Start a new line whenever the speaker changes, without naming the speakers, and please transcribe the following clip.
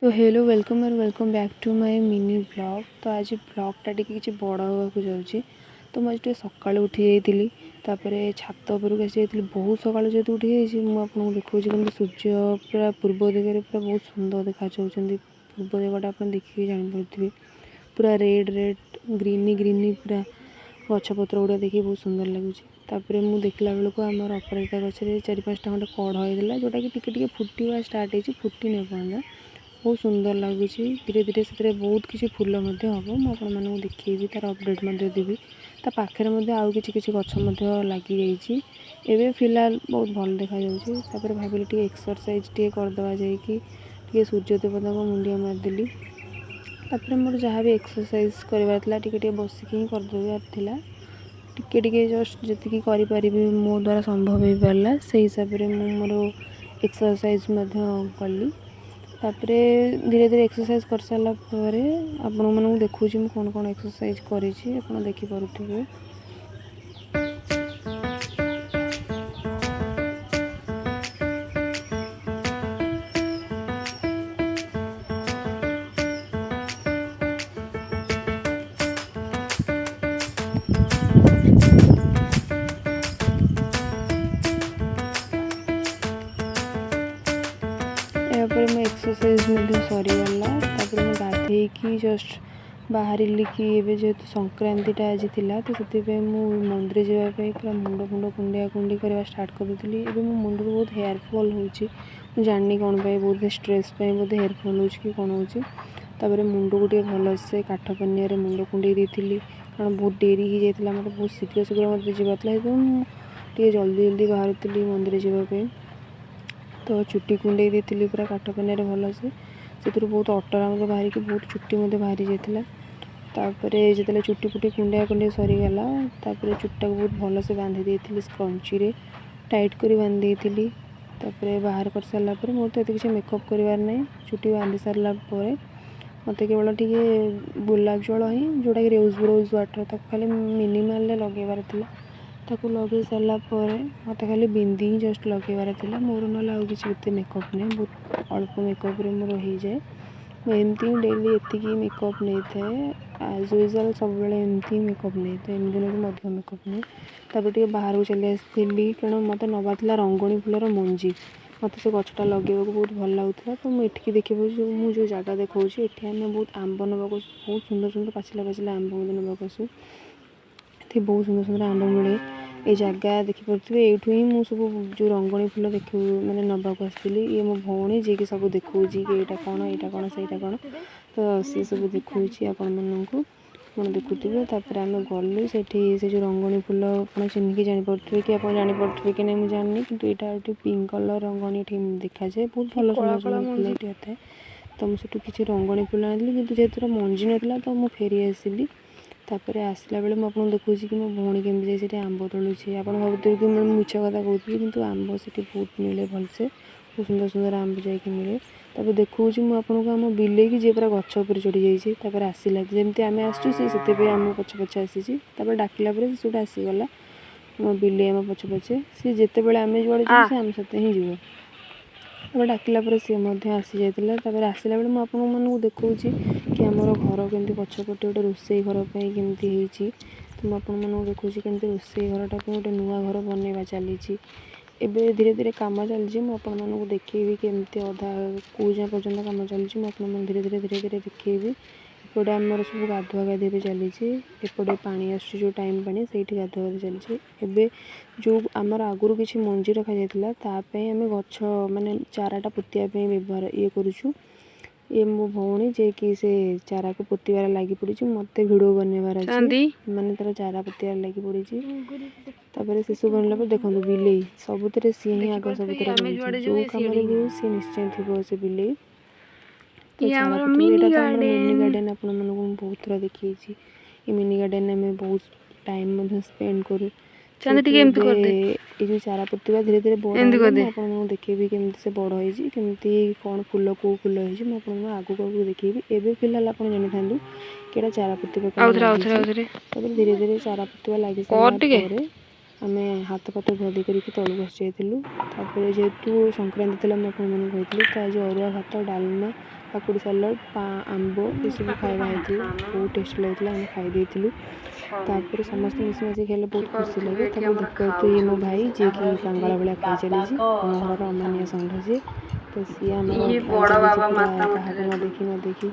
तो hello welcome back to my mini blog. तो आज ब्लॉगटा किसी बड़ होगा जाऊँगी। तो मुझे सकाल उठी जाइली छात उपरक आसी जाइली बहुत सकाल जेहतु उठी जाइए मुझे देखा कि सूर्य पूरा पूर्व दिगरे पूरा बहुत सुंदर देखा पूर्व दिगटा आप देखिए जापे पूरा रेड रेड ग्रीनी ग्रीनी पूरा गछपत्र गुड़ा देखिए बहुत सुंदर लगुच। मुझे देखला बेलू आम अपराजिता गचर 4-5टा खंडे कढ़ होता जोटा कि टिके फुटा स्टार्ट हो फुटी नहीं पाता बहुत सुंदर लगुच। धीरे धीरे से बहुत किसी फूल हम मुझे देखी तार अपडेट देवी ता पाखे आउ कि गच लगी जाइए फिलहाल बहुत भल देखा भाविली टे एक्सरसाइज टे करदे जाकि सूर्य देवता को मुंडिया मारदेली मोर जहाँ भी एक्सरसाइज करार टे बसिक ही करदेवार टिके जस्ट जी करी मो द्वारा संभव हो पारा से हिसाब से मोर एक्सरसाइज कली तापरे धीरे धीरे एक्सरसाइज कर सारा आपण मानक देखूँ कौन कौन एक्सरसाइज करी देखिपे। यापर मो एक्सरसाइज सरीगला मुझे गाधे जस्ट बाहर कि जेहेतु संक्रांतिटा आज थी तो से मंदिर जावाई पूरा मुंड फुंड कुंडिया कुंडी करवा स्टार्ट करी मो मुंड बहुत हेयर फॉल हो जानी कौन पाई बहुत स्ट्रेस बोधे हेयर फॉल हो कि कौन हो मुंड को भल से काठ पनिया मुंड कुंडे देती कारण बहुत डेरी हो जाता मतलब बहुत शीघ्र शीघ्र मतलब जीवार मुझे जल्दी जल्दी बाहर मंदिर जावाई तो चुट्टी कुंडे देती पूरा काठ पनिया भल से बहुत अटरा मतलब बाहर की बहुत चुट्टी बाहरी जाता जो चुट्टी फुट्टी कुंडिया कुंडिया सरीगला चुट्टा को बहुत भल से बांधी देती स्क्रंची रे टाइट कर बांधी देती बाहर कर सारापर मोर तो किसी मेकअप करार ना चुट्टी बांधी सारापर मत केवल टे गुलाब जल ही जोटा कि रोज वाटर तक खाली मिनिमाल लगेबार लगे सारापर मत खाली बिंदी ही जस्ट लगेबार मोर ना कि मेकअप नहीं बहुत अल्प मेकअप मोर हो जाए एमती डेली ये मेकअप नहीं थाए एज यूजुअल सब एमती मेकअप नहीं था एम दिन भी मेकअप नहीं तापर बाहर को चली आसती कारण मत नवा रंगणी फूलर मंजी मत से गछटा लगे बहुत भल लगुला तो मुझे देखिए मुझे जो जगह देखा ये आम बहुत आंब नवाक बहुत सुंदर सुंदर पाचिला पाचिला आंब नवाक आसू बहुत सुंदर सुंदर आंब मिले ये जगह देखिपे यूँ ही मुझे सब जो रंगणी फूल देख मैंने नवाक आसती ये मो भौणी जी की सब देखा कि यहाँ कौन सहीटा कौन तो सी सब देखा आपण मानक मैं देखुवे तापर आम गलु से जो रंगणी फूल आप चिन्हिकी जापे कि आप जापे कि नहीं मुझे जानी कि यहाँ गोटे पिंक कलर रंगणी देखा जाए बहुत भल सुंदर सुंदर फूल ये था तो मुझे किसी रंगणी फूल आनी कि जेहतु मंजी नाला तो मुझे फेरी आसली तापर आसला बेले मुझे देखुँ कि मो भौणी केमी जाए आंब तोलुचे आप भावुवे कि मैं मिछ कथा कहती कि आंब से बहुत मिले भलसे बहुत सुंदर सुंदर आंब जाकि मिले तापर देखूँ मुझे आम बिले की जी पूरा गछ उपर चढ़ी जाइए आसला जमी आम आसुँ आम पछे पछे आसी डाकिला से आसीगला मो बिले आम पछे पछे सी जिते बड़े आम जुआड़े जीव से आम सते ही जीव डाकिला सी आसी जाता आसला बेले मुझे देखा कि आमर घर केमती पछपटे गोटे रोसई घर केमती तो मुझे देखा कि रोसई घरटा गोटे नुआ घर बनवा चली एबे धीरे धीरे कम चलती मुझे देखी केमती अधा कौ जाए पर्यटन कम चलती मुझे धीरे धीरे धीरे धीरे देखी एपटे आमर सब गाधुआ गाधे चली एपटे पानी आस टाइम पानी से गाधुआ गाधे चलती एबे जो आमर आगुरी किसी मंजी रखा जाता आम गछ माने चाराटा पोतिया व्यवहार ये करुचु ये मो भौणी जे कि से चारा को पोतबार लगी पड़ी मत भिडियो बनवार अच्छे मैंने तार चारा पोतबार लगी पड़ी से सब बनला देखो बिले सबुत सी ही आग सब जो कम भी सी निश्चय थी से बिले तो चारा मिनी गार्डन आप बहुत थोड़ा देखी ये मिनी गार्डन में बहुत टाइम स्पेंड करूँ ये जो चारा पोतवा धीरे धीरे बड़ आप देखेबी केमती से बड़ होमती कौन फूल कौ फूल होगी आगू आगू देखेबी एवं फिलहाल आप जानी था कि चारा पोतवा धीरे धीरे चारा पोतवा लगी सारा ଆମେ ହାତ ଫାତ ଧୁଆଧୁଇ କରିକି ତଳକୁ ଆସି ଯାଇଥିଲୁ। ତାପରେ ଯେହେତୁ ସଂକ୍ରାନ୍ତି ଥିଲା ମୁଁ ଆପଣମାନଙ୍କୁ କହିଥିଲି, ତ ଆଜି ଅରୁଆ ଭାତ, ଡାଲମା, କାକୁଡ଼ି ସାଲାଡ଼, ଆମ୍ବ ଏସବୁ ଖାଇବା ହେଇଥିଲା। ବହୁତ ଟେଷ୍ଟି ଲାଗୁଥିଲା, ଆମେ ଖାଇ ଦେଇଥିଲୁ। ତାପରେ ସମସ୍ତେ ମିଶିମାଶି ଖାଇଲେ ବହୁତ ଖୁସି ଲାଗେ। ତାପରେ ଦେଖନ୍ତୁ ଇଏ ମୋ ଭାଇ, ଯିଏକି କାଙ୍ଗଳ ଭଳିଆ ଖାଇ ଚାଲିଛି, ଆମ ଘରର ଅମାନିଆ ଷଣ୍ଢ ସିଏ। ତ ସିଏ ଆମର ଖାଇ ଚାଲିଛି ପୁରା କାହାକୁ ନ ଦେଖି